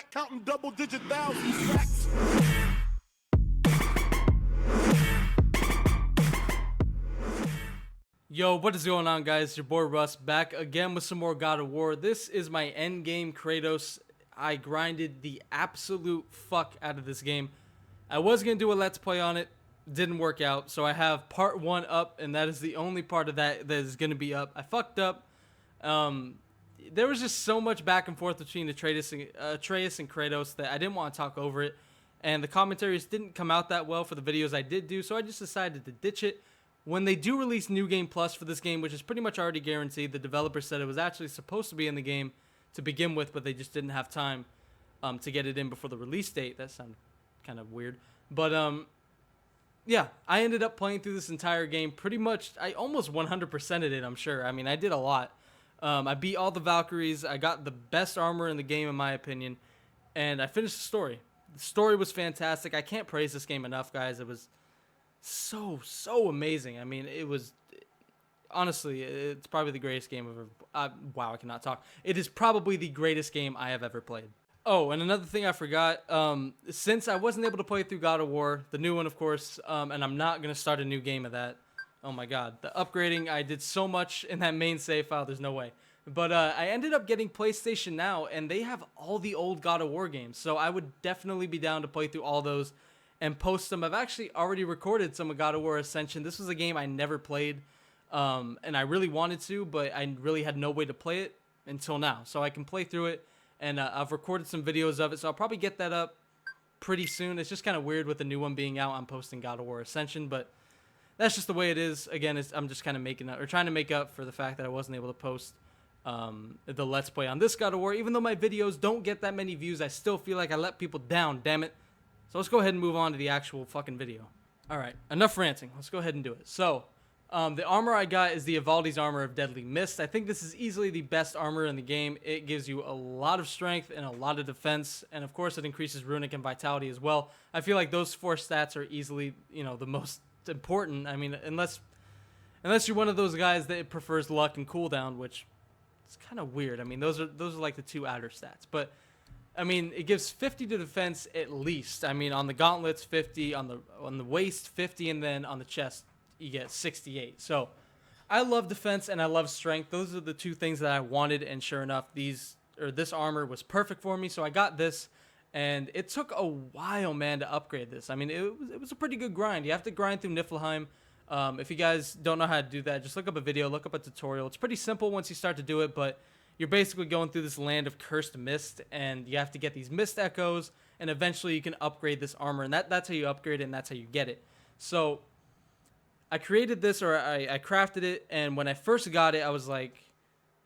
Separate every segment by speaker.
Speaker 1: back, counting double-digit thousands. Facts.
Speaker 2: Yo, what is going on, guys? Your boy Russ back again with some more God of War. This is my end game Kratos. I grinded the absolute fuck out of this game. I was going to do a let's play on it. Didn't work out. So I have part 1 up, and that is the only part of that that is going to be up. I fucked up. There was just so much back and forth between Atreus and Kratos that I didn't want to talk over it. And the commentaries didn't come out that well for the videos I did do, so I just decided to ditch it. When they do release New Game Plus for this game, which is pretty much already guaranteed, the developer said it was actually supposed to be in the game to begin with, but they just didn't have time to get it in before the release date. That sounded kind of weird. But, yeah, I ended up playing through this entire game pretty much. I almost 100%ed it, I'm sure. I mean, I did a lot. I beat all the Valkyries. I got the best armor in the game, in my opinion. And I finished the story. The story was fantastic. I can't praise this game enough, guys. It was so amazing. I mean, it was, honestly, it's probably the greatest game I've ever, wow, I cannot talk. It is probably the greatest game I have ever played. Oh, and another thing I forgot, since I wasn't able to play through God of War, the new one, of course, and I'm not going to start a new game of that. Oh my god, the upgrading, I did so much in that main save file, there's no way. But I ended up getting PlayStation Now, and they have all the old God of War games, so I would definitely be down to play through all those and post them. I've actually already recorded some of God of War Ascension. This was a game I never played, and I really wanted to, but I really had no way to play it until now. So I can play through it, and I've recorded some videos of it, so I'll probably get that up pretty soon. It's just kind of weird with the new one being out. I'm posting God of War Ascension, but that's just the way it is. Again, I'm just kind of trying to make up for the fact that I wasn't able to post the Let's Play on this God of War. Even though my videos don't get that many views, I still feel like I let people down, damn it. So let's go ahead and move on to the actual fucking video. Alright, enough ranting. Let's go ahead and do it. So, the armor I got is the Ivaldi's Armor of Deadly Mist. I think this is easily the best armor in the game. It gives you a lot of strength and a lot of defense, and of course it increases runic and vitality as well. I feel like those 4 stats are easily, the most important. I mean, unless you're one of those guys that prefers luck and cooldown, which is kind of weird. I mean, those are like the 2 outer stats, but I mean, it gives 50 to defense at least. I mean, on the gauntlets 50, on the waist 50, and then on the chest you get 68. So I love defense and I love strength. Those are the 2 things that I wanted, and sure enough, this armor was perfect for me. So I got this, and it took a while, man, to upgrade this. I mean, it was a pretty good grind. You have to grind through Niflheim. If you guys don't know how to do that, just look up a video, look up a tutorial. It's pretty simple once you start to do it, but you're basically going through this land of cursed mist, and you have to get these mist echoes, and eventually you can upgrade this armor, and that's how you upgrade it, and that's how you get it. So I created this, or I crafted it, and when I first got it, I was like,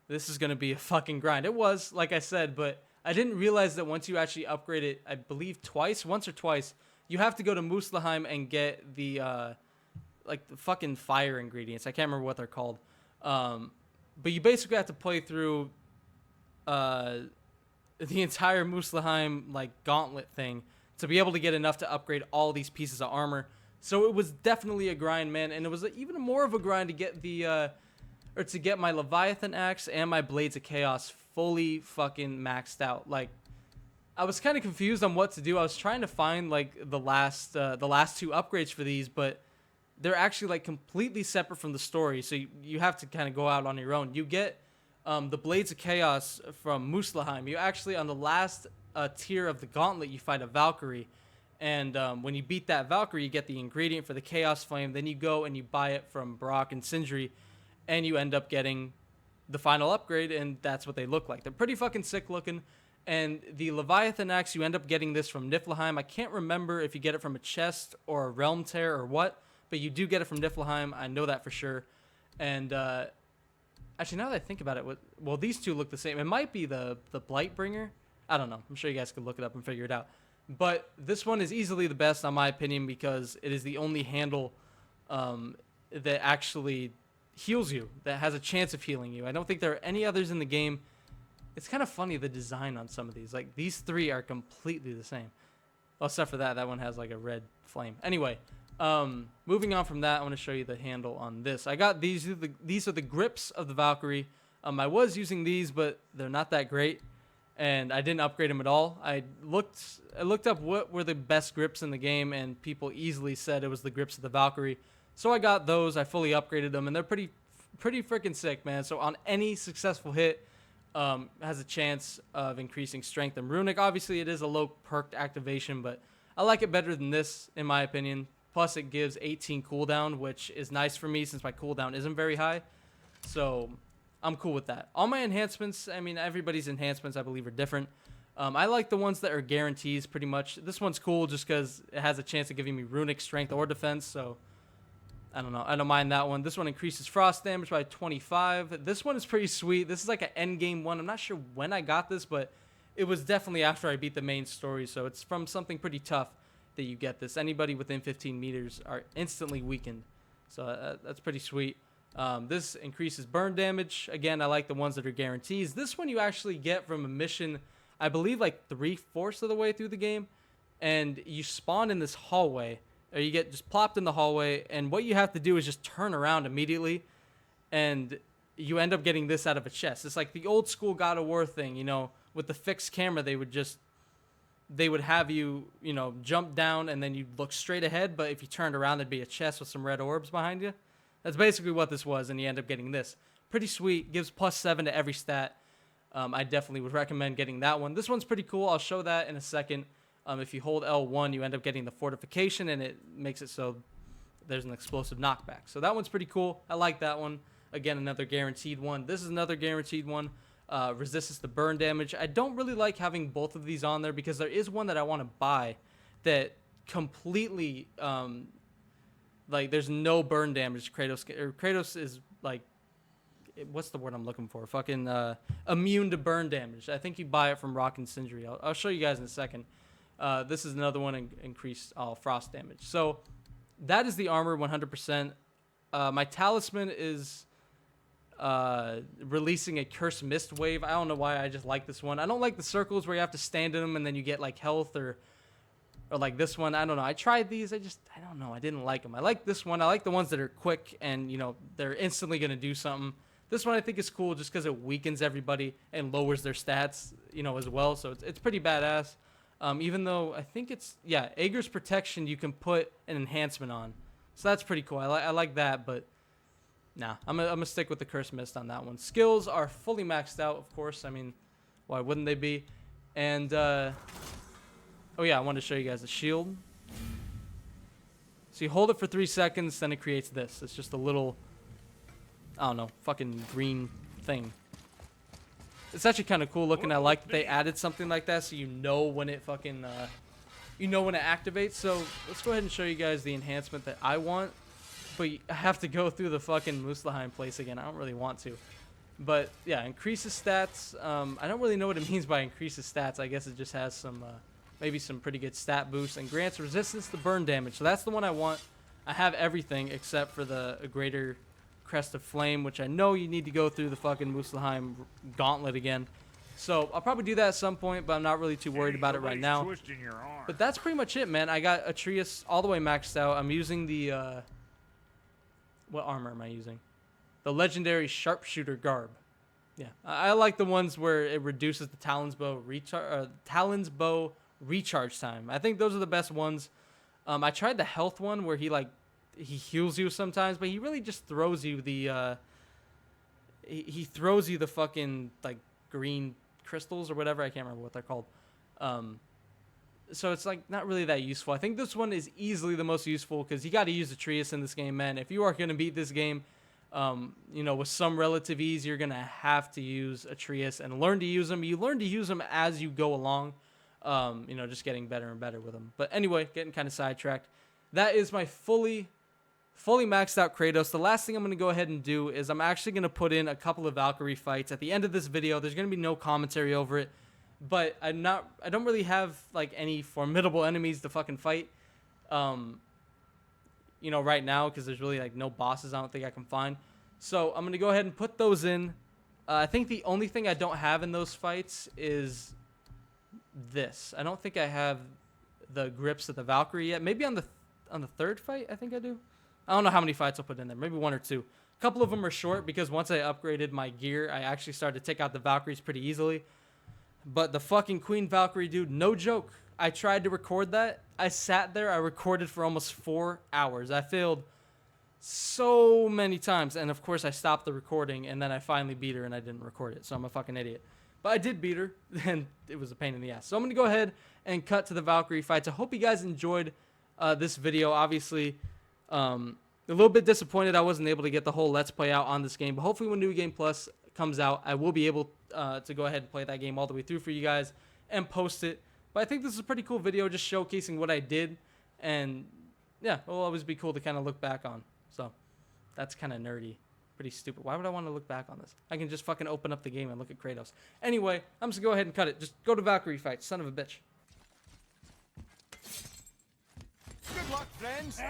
Speaker 2: this is going to be a fucking grind. It was, like I said, but I didn't realize that once you actually upgrade it, I believe once or twice, you have to go to Muspelheim and get the, like, the fucking fire ingredients. I can't remember what they're called. But you basically have to play through the entire Muspelheim like gauntlet thing to be able to get enough to upgrade all these pieces of armor. So it was definitely a grind, man, and it was even more of a grind to get to get my Leviathan axe and my Blades of Chaos fully fucking maxed out. Like, I was kind of confused on what to do. I was trying to find like the last 2 upgrades for these, but they're actually like completely separate from the story, so you have to kind of go out on your own. You get the Blades of Chaos from Muspelheim. You actually, on the last tier of the gauntlet, you fight a Valkyrie, and when you beat that Valkyrie, you get the ingredient for the Chaos Flame. Then you go and you buy it from Brock and Sindri, and you end up getting the final upgrade, and that's what they look like. They're pretty fucking sick looking. And the Leviathan axe, you end up getting this from Niflheim. I can't remember if you get it from a chest or a realm tear or what, but you do get it from Niflheim. I know that for sure. And actually, now that I think about it, well, these 2 look the same. It might be the Blightbringer. I don't know. I'm sure you guys could look it up and figure it out. But this one is easily the best, in my opinion, because it is the only handle that actually heals you, that has a chance of healing you. I don't think there are any others in the game. It's kind of funny, the design on some of these. Like, these 3 are completely the same. Well, except for that one has like a red flame. Anyway, moving on from that, I want to show you the handle on this. I got these are the grips of the Valkyrie. I was using these, but they're not that great. and I didn't upgrade them at all. I looked up what were the best grips in the game, and people easily said it was the grips of the Valkyrie. So I got those. I fully upgraded them, and they're pretty freaking sick, man. So on any successful hit, has a chance of increasing strength and runic. Obviously, it is a low perked activation, but I like it better than this, in my opinion. Plus, it gives 18 cooldown, which is nice for me since my cooldown isn't very high. So I'm cool with that. All my enhancements, I mean, everybody's enhancements, I believe, are different. I like the ones that are guarantees pretty much. This one's cool just because it has a chance of giving me runic strength or defense, so I don't know. I don't mind that one. This one increases frost damage by 25. This one is pretty sweet. This is like an end game one. I'm not sure when I got this, but it was definitely after I beat the main story, so it's from something pretty tough that you get this. Anybody within 15 meters are instantly weakened, so that's pretty sweet. This increases burn damage. Again, I like the ones that are guarantees. This one you actually get from a mission, I believe, like 3/4 of the way through the game, and you spawn in this hallway, or you get just plopped in the hallway, and what you have to do is just turn around immediately, and you end up getting this out of a chest. It's like the old school God of War thing, you know, with the fixed camera. They would have you, you know, jump down, and then you'd look straight ahead, but if you turned around, there'd be a chest with some red orbs behind you. That's basically what this was, and you end up getting this. Pretty sweet. Gives +7 to every stat. I definitely would recommend getting that one. This one's pretty cool. I'll show that in a second. If you hold L1, you end up getting the fortification, and it makes it so there's an explosive knockback. So that one's pretty cool. I like that one. Again, another guaranteed one. This is another guaranteed one. Resistance to burn damage. I don't really like having both of these on there because there is one that I want to buy that completely, like, there's no burn damage. Kratos is, like, what's the word I'm looking for? Fucking immune to burn damage. I think you buy it from Rock and Sindri. I'll show you guys in a second. This is another one, increased frost damage. So that is the armor 100%. My talisman is releasing a cursed mist wave. I don't know why, I just like this one. I don't like the circles where you have to stand in them and then you get like health, or like this one. I don't know. I tried these. I don't know. I didn't like them. I like this one. I like the ones that are quick and, you know, they're instantly going to do something. This one I think is cool just because it weakens everybody and lowers their stats, you know, as well. So it's pretty badass. Even though I think it's, yeah, Aegir's Protection you can put an enhancement on. So that's pretty cool. I like that, but nah, I'm gonna stick with the Cursed Mist on that one. Skills are fully maxed out, of course. I mean, why wouldn't they be? And, oh yeah, I wanted to show you guys the shield. So you hold it for 3 seconds, then it creates this. It's just a little, I don't know, fucking green thing. It's actually kind of cool looking. I like that they added something like that, so you know when it fucking, you know when it activates. So let's go ahead and show you guys the enhancement that I want. But I have to go through the fucking Muspelheim place again. I don't really want to. But yeah, increases stats. I don't really know what it means by increases stats. I guess it just has some, maybe some pretty good stat boosts, and grants resistance to burn damage. So that's the one I want. I have everything except for the greater Crest of Flame, which I know you need to go through the fucking Muspelheim gauntlet again. So I'll probably do that at some point, but I'm not really too worried about it right now. But that's pretty much it, man. I got Atreus all the way maxed out. I'm using the, what armor am I using? The legendary Sharpshooter Garb. Yeah, I like the ones where it reduces the Talon's bow recharge time. I think those are the best ones. I tried the health one where he heals you sometimes, but he really just throws you the he throws you the fucking like green crystals or whatever. I can't remember what they're called. So it's like not really that useful. I think this one is easily the most useful because you got to use Atreus in this game, man. If you are going to beat this game, you know, with some relative ease, you're going to have to use Atreus and learn to use him. You learn to use him as you go along, you know, just getting better and better with him. But anyway, getting kind of sidetracked. That is my fully maxed out Kratos. The last thing I'm going to go ahead and do is I'm actually going to put in a couple of Valkyrie fights at the end of this video. There's going to be no commentary over it, but I don't really have like any formidable enemies to fucking fight, you know, right now, because there's really like no bosses I don't think I can find. So I'm going to go ahead and put those in. I think the only thing I don't have in those fights is this. I don't think I have the grips of the Valkyrie yet. Maybe on the third fight, I think I do. I don't know how many fights I'll put in there. Maybe 1 or 2. A couple of them are short because once I upgraded my gear, I actually started to take out the Valkyries pretty easily. But the fucking Queen Valkyrie, dude, no joke. I tried to record that. I sat there. I recorded for almost 4 hours. I failed so many times. And, of course, I stopped the recording. And then I finally beat her and I didn't record it. So I'm a fucking idiot. But I did beat her. And it was a pain in the ass. So I'm going to go ahead and cut to the Valkyrie fights. I hope you guys enjoyed this video. Obviously, a little bit disappointed I wasn't able to get the whole Let's Play out on this game. But hopefully when New Game Plus comes out, I will be able to go ahead and play that game all the way through for you guys and post it. But I think this is a pretty cool video just showcasing what I did. And yeah, it'll always be cool to kind of look back on. So that's kind of nerdy. Pretty stupid. Why would I want to look back on this? I can just fucking open up the game and look at Kratos. Anyway, I'm just going to go ahead and cut it. Just go to Valkyrie fight, son of a bitch.
Speaker 1: Good luck, friends.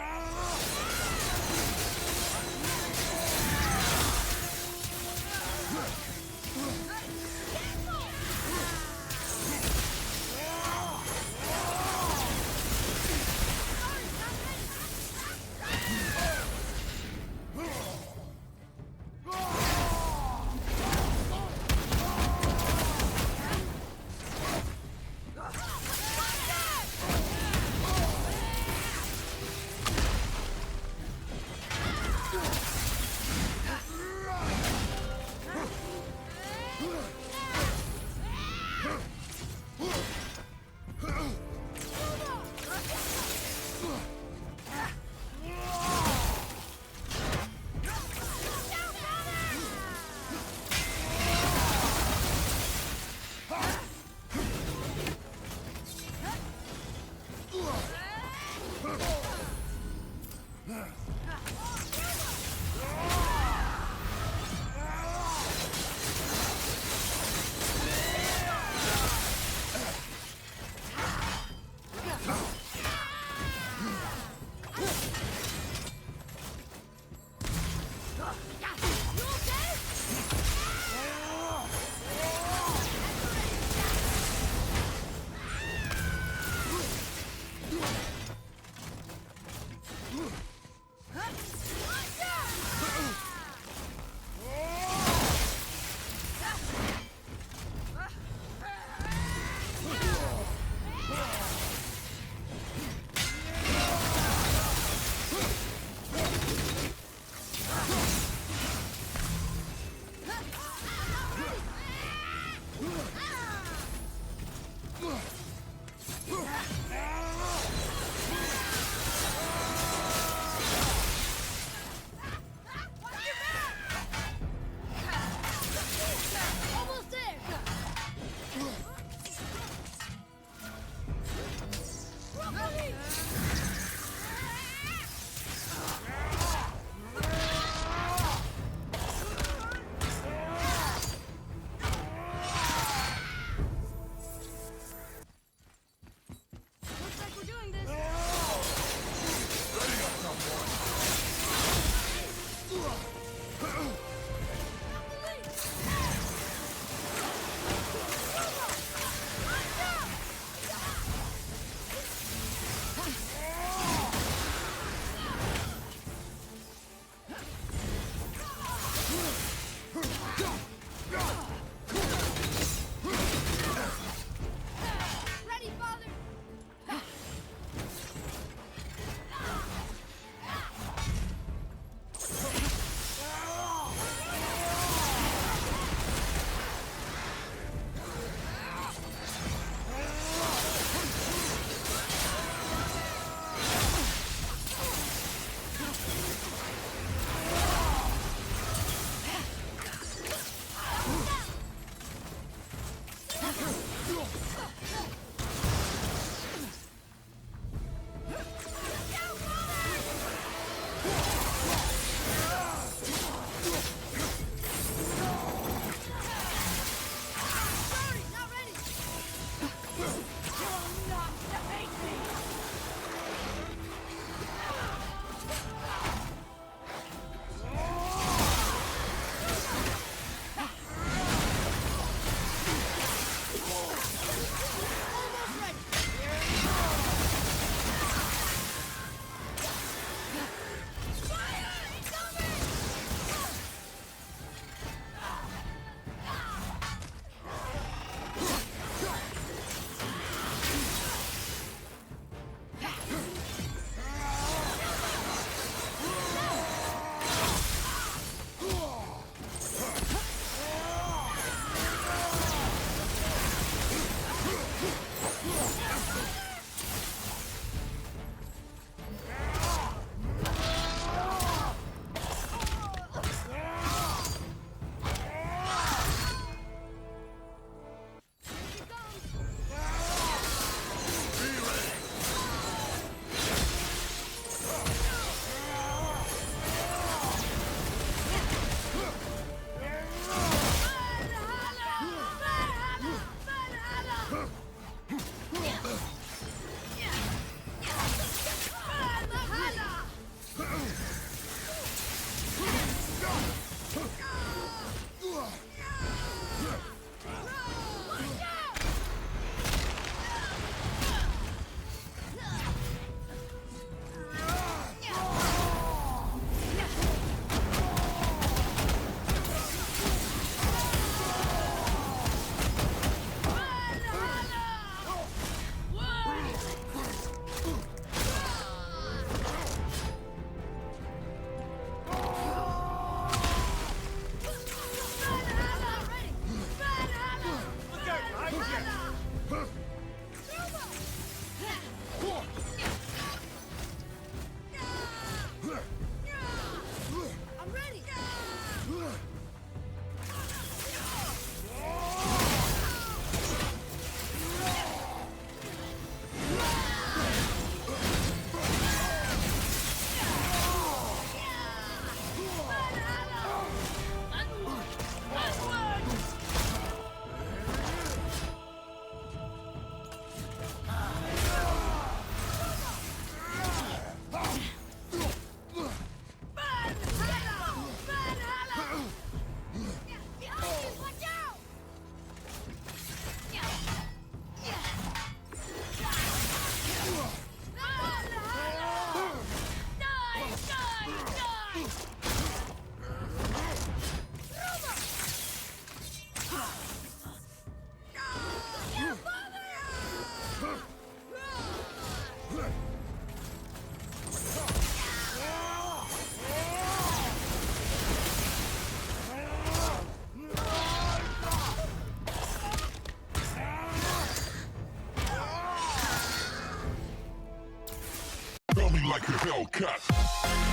Speaker 3: like a Hellcat.